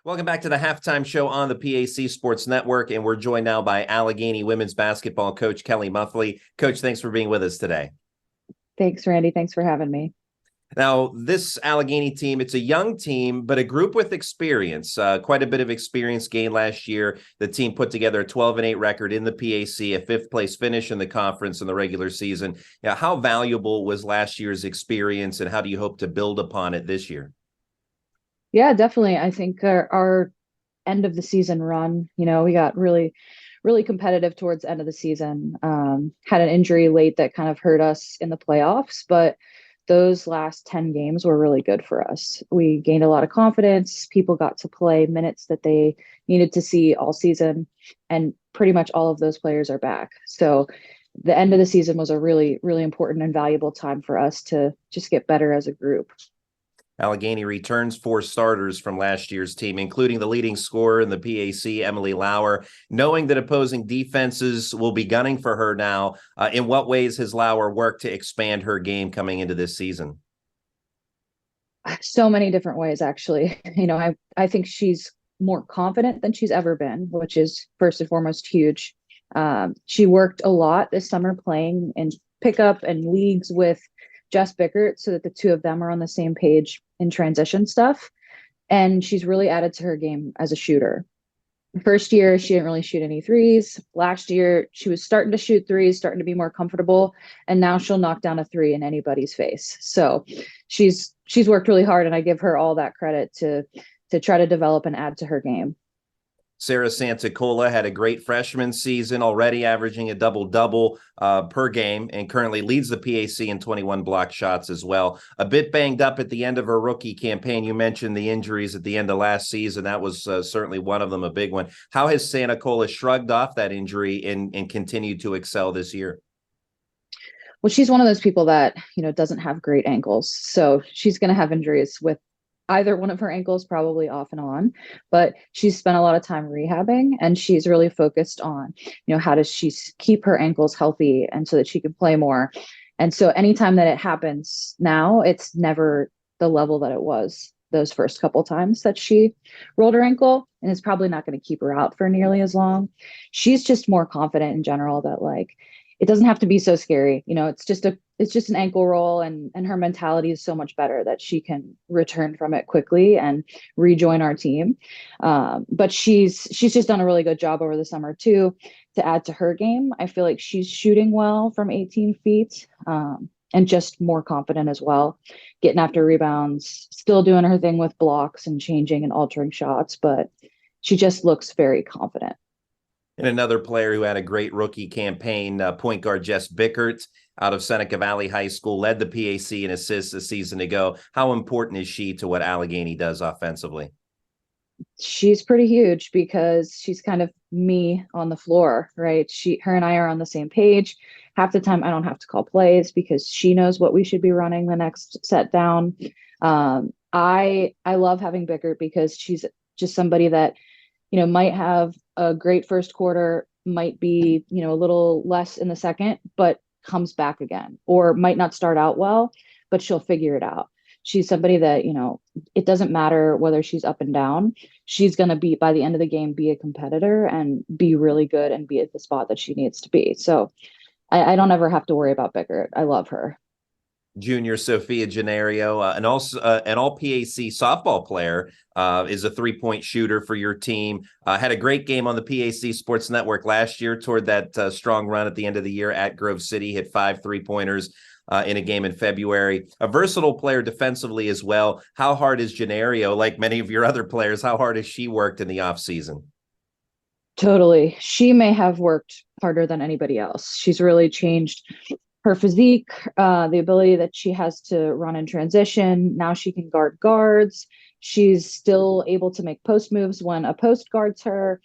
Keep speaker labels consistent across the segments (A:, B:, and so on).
A: Welcome back to the halftime show on the PAC Sports Network, and we're joined now by Allegheny women's basketball coach Kelly Muffley. Coach, thanks for being with us today.
B: Thanks, Randy. Thanks for having me.
A: Now, this Allegheny team, it's a young team, but a group with experience, quite a bit of experience gained last year. The team put together a 12-8 record in the PAC, a fifth-place finish in the conference in the regular season. Now, how valuable was last year's experience, and how do you hope to build upon it this year?
B: Yeah, definitely. I think our end of the season run, we got really competitive towards the end of the season. Had an injury late that kind of hurt us in the playoffs, but those last 10 games were really good for us. We gained a lot of confidence. People got to play minutes that they needed to see all season, and pretty much all of those players are back. So the end of the season was a really important and valuable time for us to just get better as a group.
A: Allegheny returns 4 starters from last year's team, including the leading scorer in the PAC, Emily Lauer. Knowing that opposing defenses will be gunning for her now, in what ways has Lauer worked to expand her game coming into this season?
B: So many different ways, actually. I think she's more confident than she's ever been, which is first and foremost huge. She worked a lot this summer playing in pickup and leagues with Jess Bickert so that the two of them are on the same page in transition stuff. And she's really added to her game as a shooter. First year, she didn't really shoot any threes. Last year, she was starting to shoot threes, starting to be more comfortable. And now she'll knock down a three in anybody's face. So she's worked really hard, and I give her all that credit to try to develop and add to her game.
A: Sarah Santacola had a great freshman season, already averaging a double-double per game, and currently leads the PAC in 21 block shots as well. A bit banged up at the end of her rookie campaign. You mentioned the injuries at the end of last season. That was certainly one of them, a big one. How has Santacola shrugged off that injury and continued to excel this year?
B: Well, she's one of those people that, doesn't have great ankles. So she's going to have injuries with either one of her ankles, probably off and on, but she's spent a lot of time rehabbing, and she's really focused on, how does she keep her ankles healthy and so that she can play more. And so anytime that it happens now, it's never the level that it was those first couple times that she rolled her ankle, and it's probably not going to keep her out for nearly as long. She's just more confident in general that, like, it doesn't have to be so scary. It's just an ankle roll, and her mentality is so much better that she can return from it quickly and rejoin our team. But she's just done a really good job over the summer too to add to her game. I feel like she's shooting well from 18 feet, and just more confident as well, getting after rebounds, still doing her thing with blocks and changing and altering shots, but she just looks very confident.
A: And another player who had a great rookie campaign, point guard Jess Bickert out of Seneca Valley High School, led the PAC in assists a season ago. How important is she to what Allegheny does offensively?
B: She's pretty huge because she's kind of me on the floor, right? Her and I are on the same page. Half the time I don't have to call plays because she knows what we should be running the next set down. I love having Bickert because she's just somebody that, might have a great first quarter, might be, a little less in the second, but comes back again, or might not start out well, but she'll figure it out. She's somebody that, it doesn't matter whether she's up and down. She's going to be, by the end of the game, be a competitor and be really good and be at the spot that she needs to be. So I don't ever have to worry about Bickert. I love her.
A: Junior Sophia Gennario, and also an all PAC softball player, is a three-point shooter for your team. Had a great game on the PAC Sports Network last year toward that strong run at the end of the year at Grove City, hit 5 3-pointers in a game in February. A versatile player defensively as well. How hard is Gennario, like many of your other players, how hard has she worked in the offseason?
B: Totally. She may have worked harder than anybody else. She's really changed her physique, the ability that she has to run in transition. Now she can guard guards. She's still able to make post moves when a post guards her.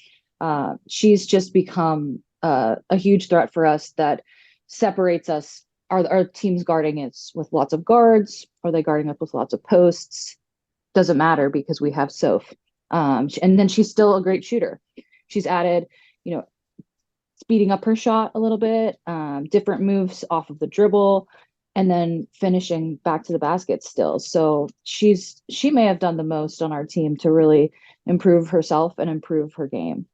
B: She's just become a huge threat for us that separates us. Our team's guarding us with lots of guards? Are they guarding us with lots of posts? Doesn't matter because we have Soph. And then she's still a great shooter. She's added, speeding up her shot a little bit, different moves off of the dribble. and then finishing back to the basket still. So she may have done the most on our team to really improve herself and improve her game.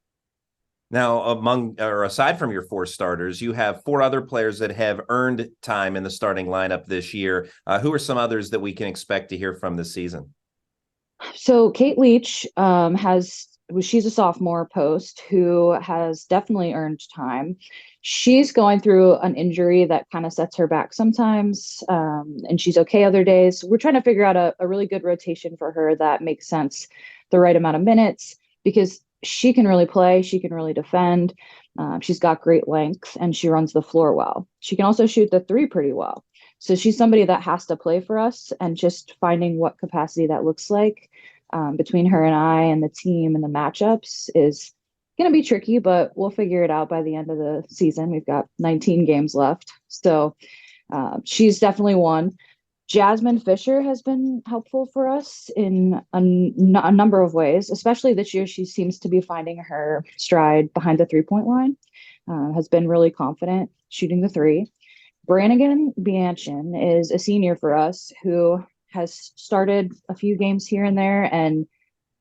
A: Now, among or aside from your four starters, you have four other players that have earned time in the starting lineup this year. Who are some others that we can expect to hear from this season?
B: So Kate Leach she's a sophomore post who has definitely earned time. She's going through an injury that kind of sets her back sometimes, and she's okay other days. We're trying to figure out a really good rotation for her that makes sense, the right amount of minutes, because she can really play, she can really defend. She's got great length and she runs the floor well. She can also shoot the three pretty well. So she's somebody that has to play for us, and just finding what capacity that looks like between her and I and the team and the matchups is going to be tricky, but we'll figure it out by the end of the season. We've got 19 games left. So she's definitely one. Jasmine Fisher has been helpful for us in a number of ways, especially this year. She seems to be finding her stride behind the 3-point line, has been really confident shooting the three. Brannigan Bianchin is a senior for us who has started a few games here and there and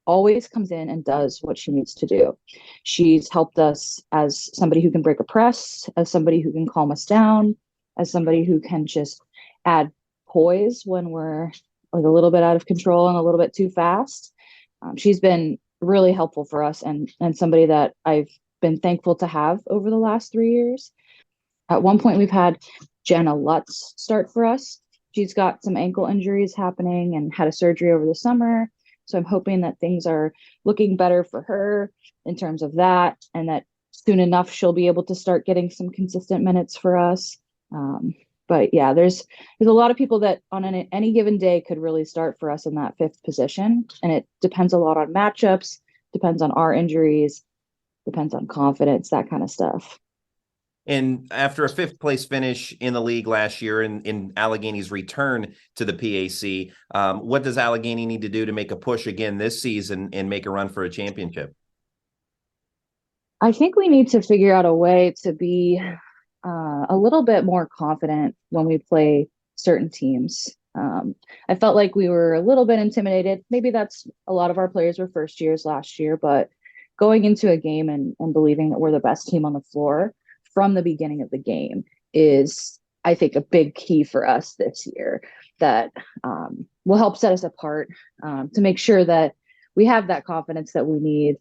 B: always comes in and does what she needs to do. She's helped us as somebody who can break a press, as somebody who can calm us down, as somebody who can just add poise when we're like a little bit out of control and a little bit too fast. She's been really helpful for us, and somebody that I've been thankful to have over the last 3 years. At one point, we've had Jenna Lutz start for us. She's got some ankle injuries happening and had a surgery over the summer. So I'm hoping that things are looking better for her in terms of that, and that soon enough she'll be able to start getting some consistent minutes for us. But yeah, there's a lot of people that on any given day could really start for us in that fifth position, and it depends a lot on matchups, depends on our injuries, depends on confidence, that kind of stuff.
A: And after a fifth place finish in the league last year in Allegheny's return to the PAC, what does Allegheny need to do to make a push again this season and make a run for a championship?
B: I think we need to figure out a way to be a little bit more confident when we play certain teams. I felt like we were a little bit intimidated. Maybe that's a lot of our players were first years last year, but going into a game and believing that we're the best team on the floor from the beginning of the game is, I think, a big key for us this year that will help set us apart, to make sure that we have that confidence that we need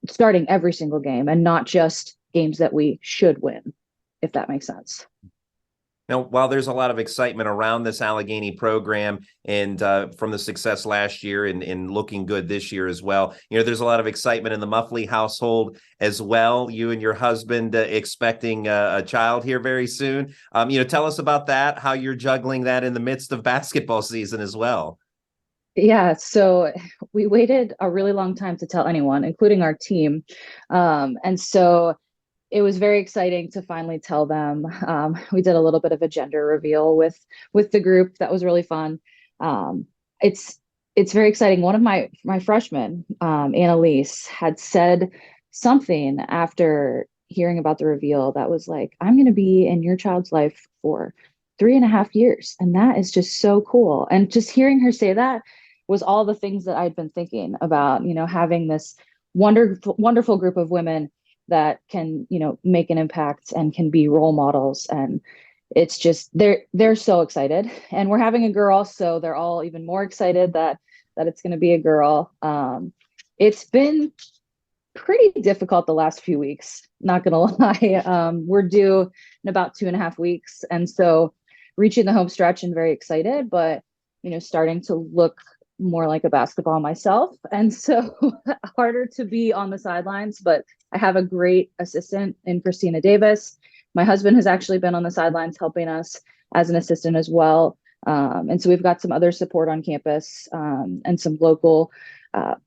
B: starting every single game and not just games that we should win, if that makes sense.
A: Now, while there's a lot of excitement around this Allegheny program and from the success last year and looking good this year as well, there's a lot of excitement in the Muffley household as well. You and your husband expecting a child here very soon. Tell us about that, how you're juggling that in the midst of basketball season as well.
B: Yeah, so we waited a really long time to tell anyone, including our team. And so it was very exciting to finally tell them. We did a little bit of a gender reveal with the group. That was really fun. It's very exciting. One of my freshmen, Annalise, had said something after hearing about the reveal that was like, "I'm going to be in your child's life for 3.5 years," and that is just so cool. And just hearing her say that was all the things that I'd been thinking about. Having this wonderful group of women that can make an impact and can be role models, and it's just they're so excited, and we're having a girl, so they're all even more excited that it's going to be a girl. It's been pretty difficult the last few weeks, not gonna lie. We're due in about 2.5 weeks, and so reaching the home stretch and very excited, but starting to look more like a basketball myself, and so harder to be on the sidelines. But I have a great assistant in Christina Davis. My husband has actually been on the sidelines helping us as an assistant as well, and so we've got some other support on campus, and some local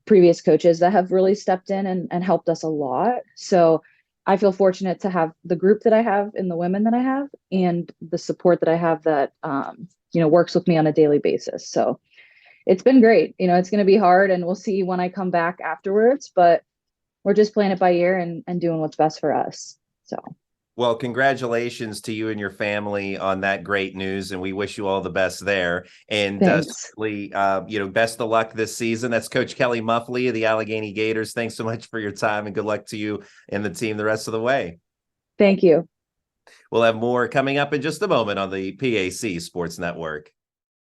B: previous coaches that have really stepped in and helped us a lot. So I feel fortunate to have the group that I have and the women that I have and the support that I have that works with me on a daily basis. So it's been great. It's going to be hard, and we'll see when I come back afterwards, but we're just playing it by ear and doing what's best for us. So.
A: Well, congratulations to you and your family on that great news, and we wish you all the best there. And
B: Thanks.
A: certainly, best of luck this season. That's Coach Kelly Muffley of the Allegheny Gators. Thanks so much for your time, and good luck to you and the team the rest of the way.
B: Thank you.
A: We'll have more coming up in just a moment on the PAC Sports Network.